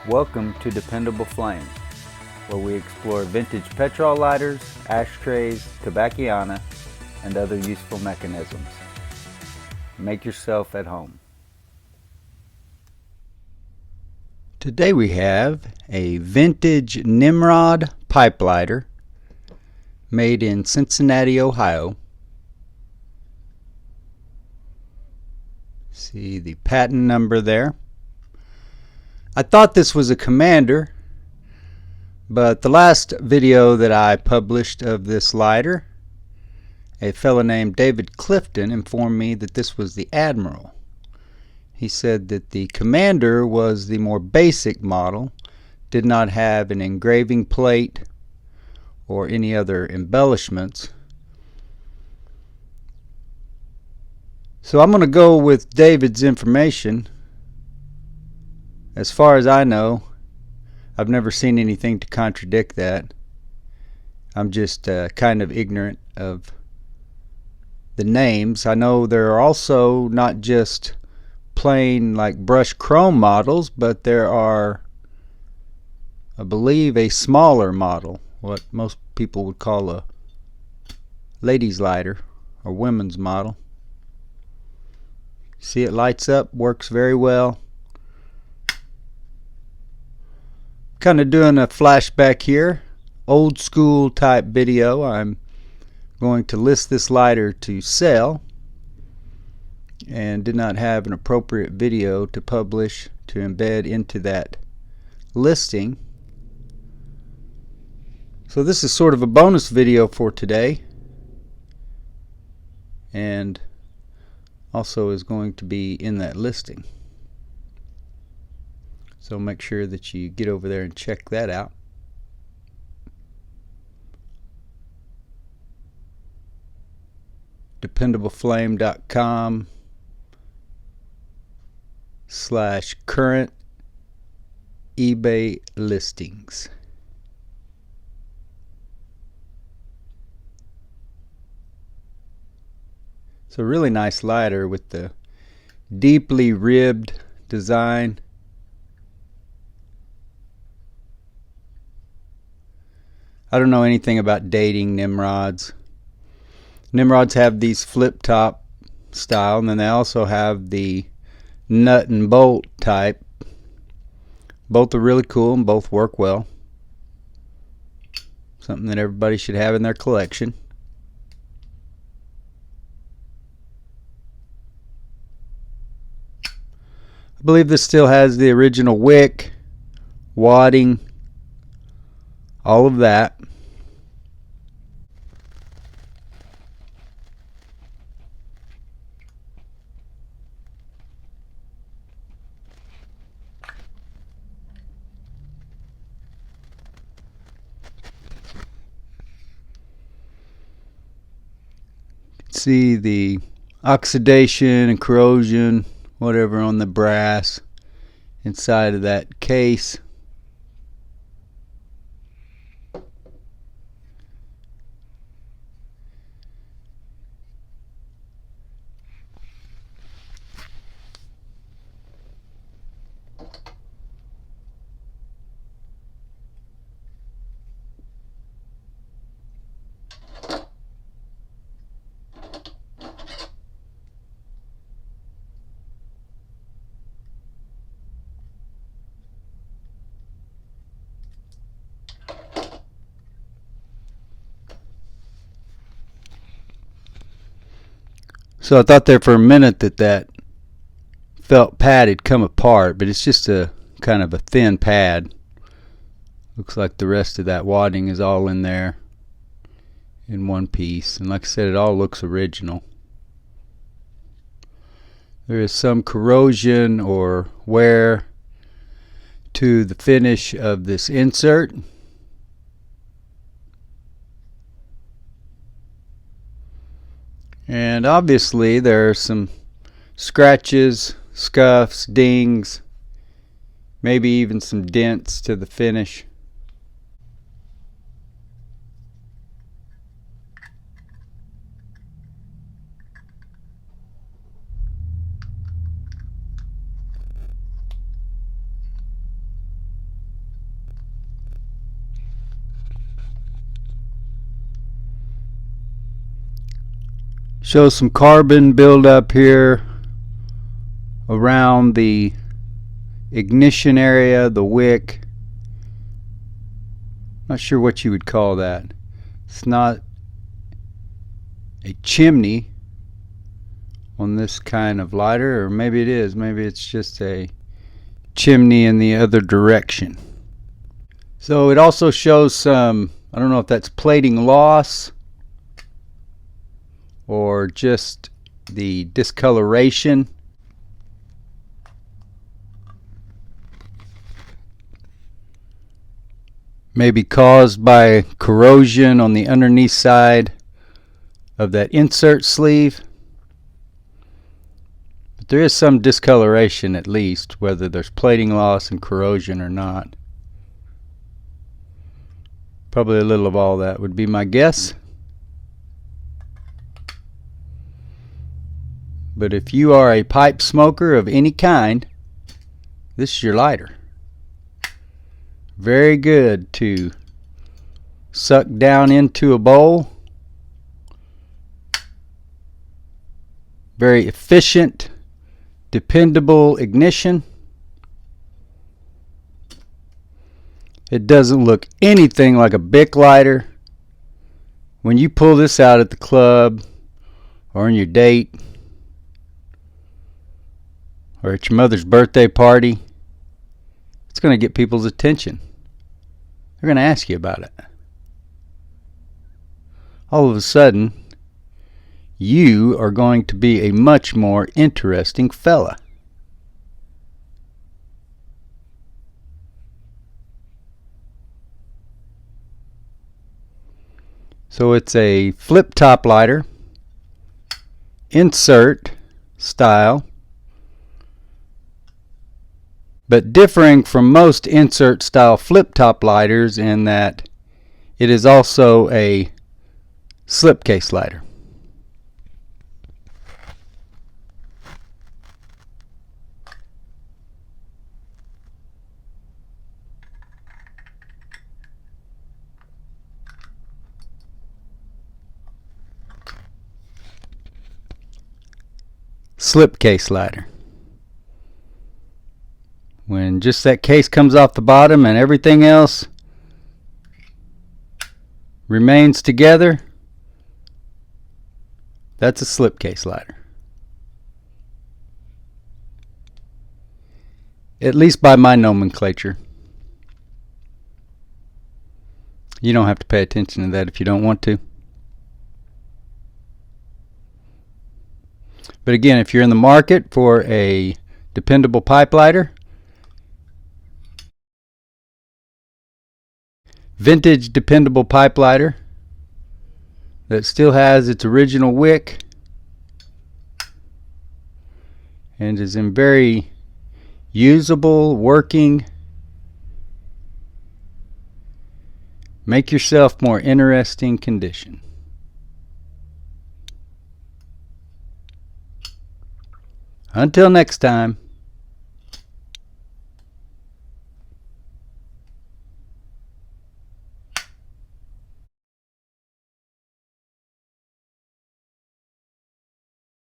Welcome to Dependable Flame, where we explore vintage petrol lighters, ashtrays, tobacconiana, and other useful mechanisms. Make yourself at home. Today we have a vintage Nimrod pipe lighter made in Cincinnati, Ohio. See the patent number there. I thought this was a Commander, but the last video that I published of this lighter, a fellow named David Clifton informed me that this was the Admiral. He said that the Commander was the more basic model, did not have an engraving plate or any other embellishments. So I'm going to go with David's information. As far as I know, I've never seen anything to contradict that. I'm just kind of ignorant of the names. I know there are also not just plain like brushed chrome models, but there are, I believe, a smaller model, what most people would call a ladies lighter or women's model. See, it lights up, works very well. Kind of doing a flashback here, old school type video. I'm going to list this lighter to sell and did not have an appropriate video to publish to embed into that listing. So this is sort of a bonus video for today, and also is going to be in that listing. So make sure that you get over there and check that out. DependableFlame.com/current eBay listings. It's a really nice lighter with the deeply ribbed design. I don't know anything about dating Nimrods. Nimrods have these flip top style, and then they also have the nut and bolt type. Both are really cool and both work well. Something that everybody should have in their collection. I believe this still has the original wick, wadding, all of that. See the oxidation and corrosion, whatever, on the brass inside of that case. So I thought there for a minute that that felt pad had come apart, but it's just a kind of a thin pad. Looks like the rest of that wadding is all in there in one piece, and like I said, it all looks original. There is some corrosion or wear to the finish of this insert. And obviously there are some scratches, scuffs, dings, maybe even some dents to the finish. Shows some carbon buildup here around the ignition area, the wick. Not sure what you would call that. It's not a chimney on this kind of lighter, or maybe it is. Maybe it's just a chimney in the other direction. So it also shows some, I don't know if that's plating loss or just the discoloration. Maybe caused by corrosion on the underneath side of that insert sleeve. But there is some discoloration at least, whether there's plating loss and corrosion or not. Probably a little of all that would be my guess. But if you are a pipe smoker of any kind, this is your lighter. Very good to suck down into a bowl. Very efficient, dependable ignition. It doesn't look anything like a Bic lighter. When you pull this out at the club or on your date or at your mother's birthday party, it's going to get people's attention. They're going to ask you about it. All of a sudden, you are going to be a much more interesting fella. So it's a flip top lighter, insert style, but differing from most insert style flip top lighters in that it is also a slipcase lighter. Slipcase lighter. When just that case comes off the bottom and everything else remains together, that's a slipcase lighter. At least by my nomenclature. You don't have to pay attention to that if you don't want to. But again, if you're in the market for a dependable pipe lighter, vintage dependable pipe lighter that still has its original wick and is in very usable, working, make yourself more interesting condition. Until next time.